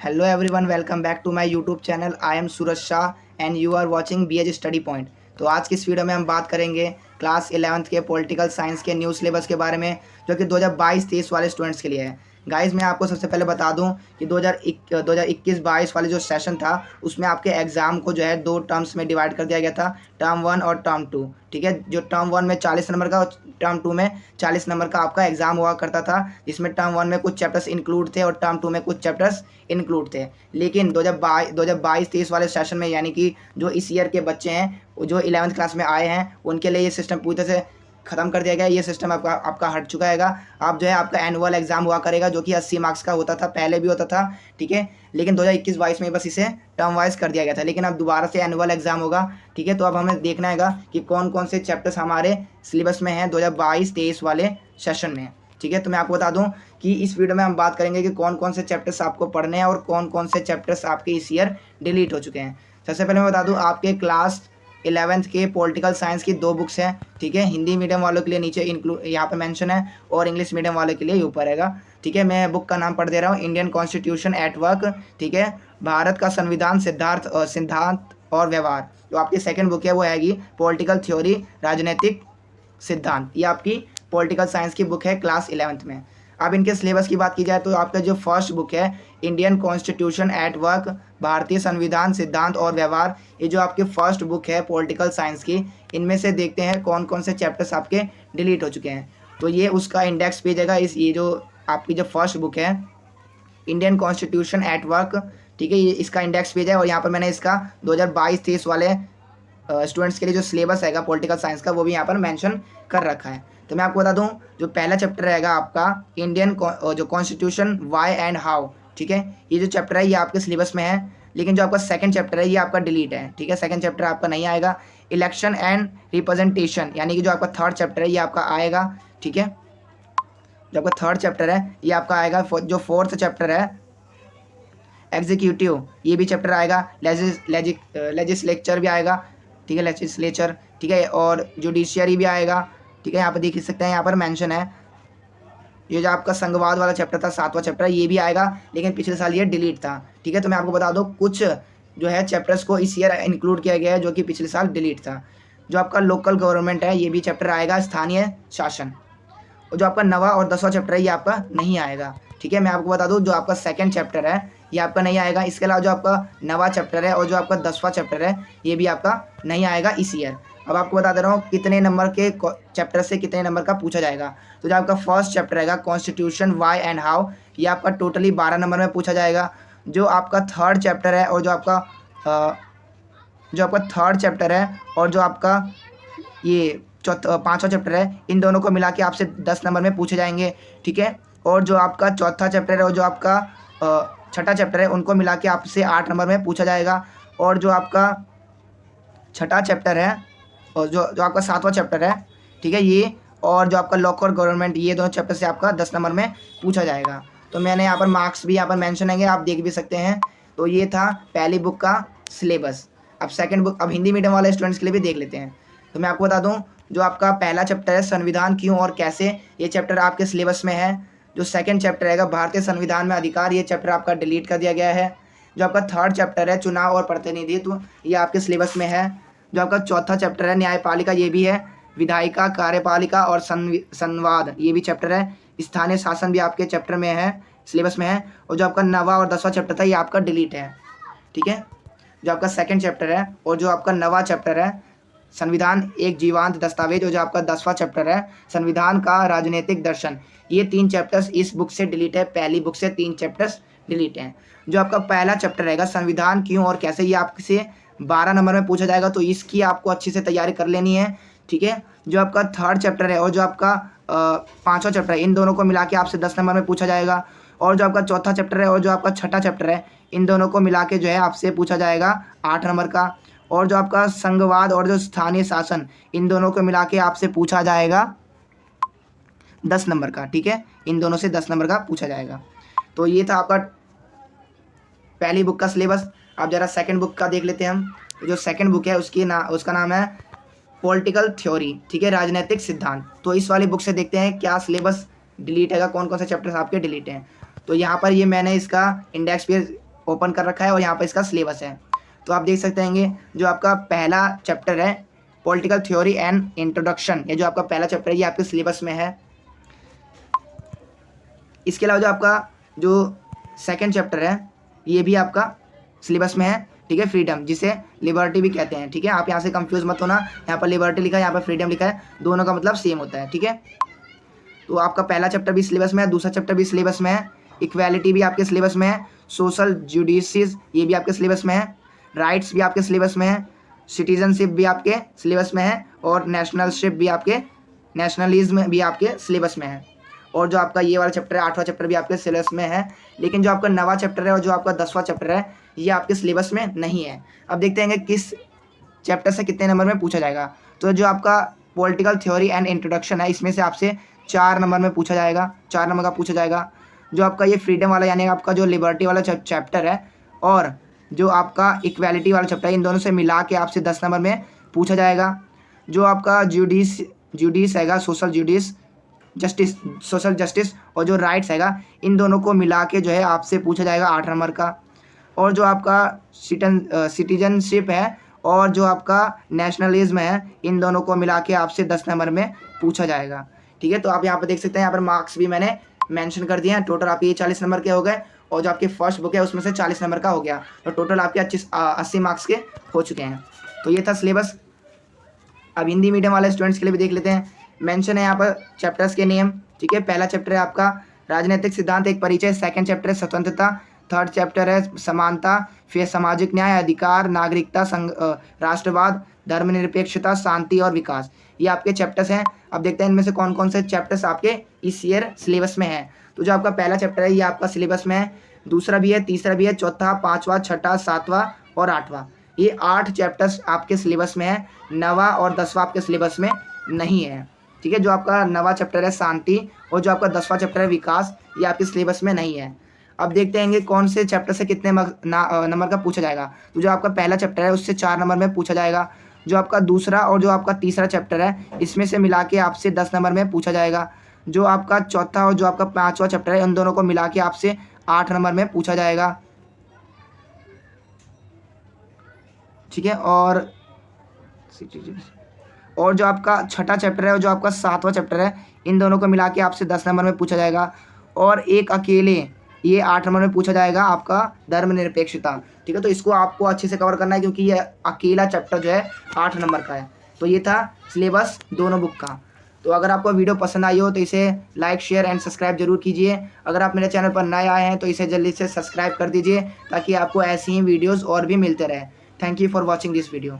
Hello everyone, welcome back to my YouTube channel. I am Suraj Shah and you are watching BH Study Point. तो आज की इस video में हम बात करेंगे क्लास 11th के पॉलिटिकल साइंस के न्यू सिलेबस के बारे में, जो कि 2022-23 वाले स्टूडेंट्स के लिए है। गाइस, मैं आपको सबसे पहले बता दूं कि 2021-22 वाले जो सेशन था उसमें आपके एग्ज़ाम को जो है दो टर्म्स में डिवाइड कर दिया गया था, टर्म 1 और टर्म 2। ठीक है, जो टर्म 1 में 40 नंबर का और टर्म 2 में 40 नंबर का आपका एग्ज़ाम हुआ करता था, जिसमें टर्म 1 में कुछ चैप्टर्स इंक्लूड थे और टर्म 2 में कुछ चैप्टर्स इंक्लूड थे। लेकिन 2022-23 वाले सेशन में, यानी कि जो इस ईयर के बच्चे हैं जो 11th क्लास में आए हैं, उनके लिए ये सिस्टम पूरी तरह से ख़त्म कर दिया गया है। ये सिस्टम आपका हट चुका हैगा। आप जो है आपका एनुअल एग्ज़ाम हुआ करेगा, जो कि 80 मार्क्स का होता था, पहले भी होता था। ठीक है, लेकिन 2021-22 में बस इसे टर्म वाइज कर दिया गया था, लेकिन अब दोबारा से एनुअल एग्ज़ाम होगा। ठीक है, तो अब हमें देखना हैगा कि कौन कौन से चैप्टर्स हमारे सिलेबस में हैं 2022-23 वाले सेशन में। ठीक है, तो मैं आपको बता दूं कि इस वीडियो में हम बात करेंगे कि कौन कौन से चैप्टर्स आपको पढ़ने हैं और कौन कौन से चैप्टर्स आपके इस ईयर डिलीट हो चुके हैं। सबसे पहले मैं बता दूं, आपके क्लास 11th के पॉलिटिकल साइंस की 2 बुक्स हैं। ठीक है, हिंदी मीडियम वालों के लिए नीचे यहाँ पे मेंशन है और इंग्लिश मीडियम वालों के लिए ऊपर रहेगा। ठीक है, मैं बुक का नाम पढ़ दे रहा हूँ, इंडियन कॉन्स्टिट्यूशन एट वर्क। ठीक है, भारत का संविधान सिद्धांत और व्यवहार। जो आपकी सेकेंड बुक है वो आएगी पॉलिटिकल थ्योरी राजनीतिक सिद्धांत। ये आपकी पॉलिटिकल साइंस की बुक है क्लास 11th में। अब इनके सिलेबस की बात की जाए तो आपका जो फर्स्ट बुक है इंडियन कॉन्स्टिट्यूशन एट वर्क, भारतीय संविधान सिद्धांत और व्यवहार, ये जो आपकी फर्स्ट बुक है पॉलिटिकल साइंस की, इनमें से देखते हैं कौन कौन से चैप्टर्स आपके डिलीट हो चुके हैं। तो ये उसका इंडेक्स पेज है ये जो आपकी जो फर्स्ट बुक है इंडियन कॉन्स्टिट्यूशन एट वर्क। ठीक है, ये इसका इंडेक्स पेज है और यहाँ पर मैंने इसका 2022-23 वाले स्टूडेंट्स के लिए जो सिलेबस रहेगा पॉलिटिकल साइंस का, वो भी यहाँ पर मेंशन कर रखा है। तो मैं आपको बता दूं, जो पहला चैप्टर रहेगा आपका इंडियन जो कॉन्स्टिट्यूशन वाई एंड हाउ। ठीक है, ये जो चैप्टर है ये आपके सिलेबस में है, लेकिन जो आपका सेकंड चैप्टर है ये आपका डिलीट है। ठीक है, सेकंड चैप्टर आपका नहीं आएगा। इलेक्शन एंड रिप्रेजेंटेशन, यानी कि जो आपका थर्ड चैप्टर है ये आपका आएगा। ठीक है, जो आपका थर्ड चैप्टर है ये आपका आएगा। जो फोर्थ चैप्टर है एग्जीक्यूटिव, ये भी चैप्टर आएगा। लेजिस्लेचर भी आएगा। ठीक है, लेजिस्लेचर। ठीक है, और जुडिशियरी भी आएगा। ठीक है, यहाँ पर देख सकते हैं, यहाँ पर मेंशन है। ये जो आपका संघवाद वाला चैप्टर था, 7वां चैप्टर, ये भी आएगा, लेकिन पिछले साल ये डिलीट था। ठीक है, तो मैं आपको बता दूँ कुछ जो है चैप्टर्स को इस ईयर इंक्लूड किया गया है, जो कि पिछले साल डिलीट था। जो आपका लोकल गवर्नमेंट है, ये भी चैप्टर आएगा, स्थानीय शासन। और जो आपका 9वां और 10वां चैप्टर है ये आपका नहीं आएगा। ठीक है, मैं आपको बता दूं, जो आपका सेकंड चैप्टर है ये आपका नहीं आएगा। इसके अलावा जो आपका 9वां चैप्टर है और जो आपका 10वां चैप्टर है ये भी आपका नहीं आएगा इस ईयर। अब आपको बता दे रहा हूँ कितने नंबर के चैप्टर से कितने नंबर का पूछा जाएगा। तो जो आपका फर्स्ट चैप्टर रहेगा कॉन्स्टिट्यूशन वाई एंड हाउ, ये आपका टोटली 12 नंबर में पूछा जाएगा। जो आपका थर्ड चैप्टर है और जो आपका थर्ड चैप्टर है और जो आपका ये पाँचवा चैप्टर है, इन दोनों को मिला के आपसे 10 नंबर में पूछे जाएंगे। ठीक है, और जो आपका चौथा चैप्टर है और जो आपका छठा चैप्टर है, उनको मिला के आपसे 8 नंबर में पूछा जाएगा। और जो आपका छठा चैप्टर है और जो आपका 7वां चैप्टर है, ठीक है, ये और जो आपका लोकल गवर्नमेंट, ये दोनों चैप्टर से आपका 10 नंबर में पूछा जाएगा। तो मैंने यहाँ पर मार्क्स भी यहाँ पर मेंशन है, आप देख भी सकते हैं। तो ये था पहली बुक का सिलेबस। अब सेकंड बुक, अब हिंदी मीडियम वाले स्टूडेंट्स के लिए भी देख लेते हैं। तो मैं आपको बता दूं, जो आपका पहला चैप्टर है संविधान क्यों और कैसे, ये चैप्टर आपके सिलेबस में है। जो सेकंड चैप्टर रहेगा भारतीय संविधान में अधिकार, ये चैप्टर आपका डिलीट कर दिया गया है। जो आपका थर्ड चैप्टर है चुनाव और प्रतिनिधित्व, ये आपके सिलेबस में है। जो आपका चौथा चैप्टर है न्यायपालिका, ये भी है। विधायिका, कार्यपालिका और संवाद, ये भी चैप्टर है। स्थानीय शासन भी आपके चैप्टर में है, सिलेबस में है। और जो आपका 9वां और 10वां चैप्टर था ये आपका डिलीट है। ठीक है, जो आपका सेकंड चैप्टर है और जो आपका 9वां चैप्टर है संविधान एक जीवांत दस्तावेज, और जो आपका 10वां चैप्टर है संविधान का राजनीतिक दर्शन, ये 3 चैप्टर्स इस बुक से डिलीट है। पहली बुक से 3 चैप्टर्स डिलीट हैं। जो आपका पहला चैप्टर रहेगा संविधान क्यों और कैसे, ये आपसे 12 नंबर में पूछा जाएगा, तो इसकी आपको अच्छे से तैयारी कर लेनी है। ठीक है, जो आपका थर्ड चैप्टर है और जो आपका 5वां चैप्टर है, इन दोनों को मिला के आपसे 10 नंबर में पूछा जाएगा। और जो आपका चौथा चैप्टर है और जो आपका छठा चैप्टर है, इन दोनों को मिला के जो है आपसे पूछा जाएगा 8 नंबर का। और जो आपका संघवाद और जो स्थानीय शासन, इन दोनों को मिला के आपसे पूछा जाएगा 10 नंबर का। ठीक है, इन दोनों से 10 नंबर का पूछा जाएगा। तो ये था आपका पहली बुक का सिलेबस। अब जरा सेकंड बुक का देख लेते हैं हम। जो सेकंड बुक है उसका नाम है पॉलिटिकल थ्योरी, ठीक है, राजनीतिक सिद्धांत। तो इस वाली बुक से देखते हैं क्या सिलेबस डिलीट है, कौन कौन से चैप्टर्स आपके डिलीट हैं। तो यहाँ पर ये मैंने इसका इंडेक्स पेज ओपन कर रखा है और यहाँ पर इसका सिलेबस है। तो आप देख सकते हैं जो आपका पहला चैप्टर है पॉलिटिकल थ्योरी एंड इंट्रोडक्शन, ये जो आपका पहला चैप्टर है ये आपके सिलेबस में है। इसके अलावा जो आपका जो सेकंड चैप्टर है ये भी आपका सिलेबस में है, ठीक है, फ्रीडम, जिसे लिबर्टी भी कहते हैं, ठीक है। आप यहाँ से कंफ्यूज मत होना, यहाँ पर लिबर्टी लिखा है, यहाँ पर फ्रीडम लिखा है, दोनों का मतलब सेम होता है, ठीक है। तो आपका पहला चैप्टर भी सिलेबस में है, दूसरा चैप्टर भी सिलेबस में है, इक्वालिटी भी आपके सिलेबस में है, सोशल जुडिशियस ये भी आपके सिलेबस में है, राइट्स भी आपके सिलेबस में है, सिटीजनशिप भी आपके सिलेबस में है, और नेशनलशिप भी आपके, नेशनलिज्म भी आपके सिलेबस में है। और जो आपका ये वाला चैप्टर है 8वां चैप्टर भी आपके सिलेबस में है, लेकिन जो आपका 9वां चैप्टर है और जो आपका 10वां चैप्टर है ये आपके सिलेबस में नहीं है। अब देखते हैं कि किस चैप्टर से कितने नंबर में पूछा जाएगा। तो जो आपका पॉलिटिकल थ्योरी एंड इंट्रोडक्शन है इसमें से आपसे 4 नंबर में पूछा जाएगा, 4 नंबर का पूछा जाएगा। जो आपका ये फ्रीडम वाला यानी आपका जो लिबर्टी वाला चैप्टर है और जो आपका इक्वालिटी वाला चैप्टर है इन दोनों से मिला के आपसे 10 नंबर में पूछा जाएगा। जो आपका जुडिस हैगा, सोशल जस्टिस और जो राइट्स हैगा इन दोनों को मिला के जो है आपसे पूछा जाएगा 8 नंबर का। और जो आपका सिटीजनशिप है और जो आपका नेशनलिज्म है इन दोनों को मिला के आपसे 10 नंबर में पूछा जाएगा, ठीक है। तो आप यहाँ पर देख सकते हैं, यहाँ पर मार्क्स भी मैंने मेंशन कर दिए हैं। टोटल आपके ये 40 नंबर के हो गए और जो आपकी फर्स्ट बुक है उसमें से 40 नंबर का हो गया, तो टोटल आपके 80 मार्क्स के हो चुके हैं। तो ये था सिलेबस। अब हिंदी मीडियम वाले स्टूडेंट्स के लिए भी देख लेते हैं। मेंशन है यहाँ पर चैप्टर्स के नेम, ठीक है। पहला चैप्टर है आपका राजनीतिक सिद्धांत एक परिचय, सेकंड चैप्टर है स्वतंत्रता, थर्ड चैप्टर है समानता, फिर सामाजिक न्याय, अधिकार, नागरिकता, राष्ट्रवाद, धर्मनिरपेक्षता, शांति और विकास, ये आपके चैप्टर्स हैं। अब देखते हैं इनमें से कौन कौन से चैप्टर्स आपके इस ईयर सिलेबस में हैं। तो जो आपका पहला चैप्टर है ये आपका सिलेबस में है, दूसरा भी है, तीसरा भी है, चौथा, 5वां, 6ठा, 7वां और 8वां, ये 8 चैप्टर्स आपके सिलेबस में है। 9वां और 10वां आपके सिलेबस में नहीं है, ठीक है। जो आपका 9वां चैप्टर है शांति और जो आपका 10वां चैप्टर है विकास ये आपके सिलेबस में नहीं है। अब देखते हैं कौन से चैप्टर से कितने नंबर का पूछा जाएगा। तो जो आपका पहला चैप्टर है उससे 4 नंबर में पूछा जाएगा। जो आपका दूसरा और जो आपका तीसरा चैप्टर है इसमें से मिला के आपसे 10 नंबर में पूछा जाएगा। जो आपका चौथा और जो आपका 5वां चैप्टर है उन दोनों को मिला के आपसे 8 नंबर में पूछा जाएगा, ठीक है। और जो आपका 6ठा चैप्टर है और जो आपका 7वां चैप्टर है इन दोनों को मिला के आपसे 10 नंबर में पूछा जाएगा। और एक अकेले ये 8 नंबर में पूछा जाएगा आपका धर्मनिरपेक्षता, ठीक है। तो इसको आपको अच्छे से कवर करना है क्योंकि ये अकेला चैप्टर जो है 8 नंबर का है। तो ये था सिलेबस दोनों बुक का। तो अगर आपको वीडियो पसंद आई हो तो इसे लाइक, शेयर एंड सब्सक्राइब जरूर कीजिए। अगर आप मेरे चैनल पर नए आए हैं तो इसे जल्दी से सब्सक्राइब कर दीजिए ताकि आपको ऐसी ही वीडियोज़ और भी मिलते रहे। Thank you for watching this video.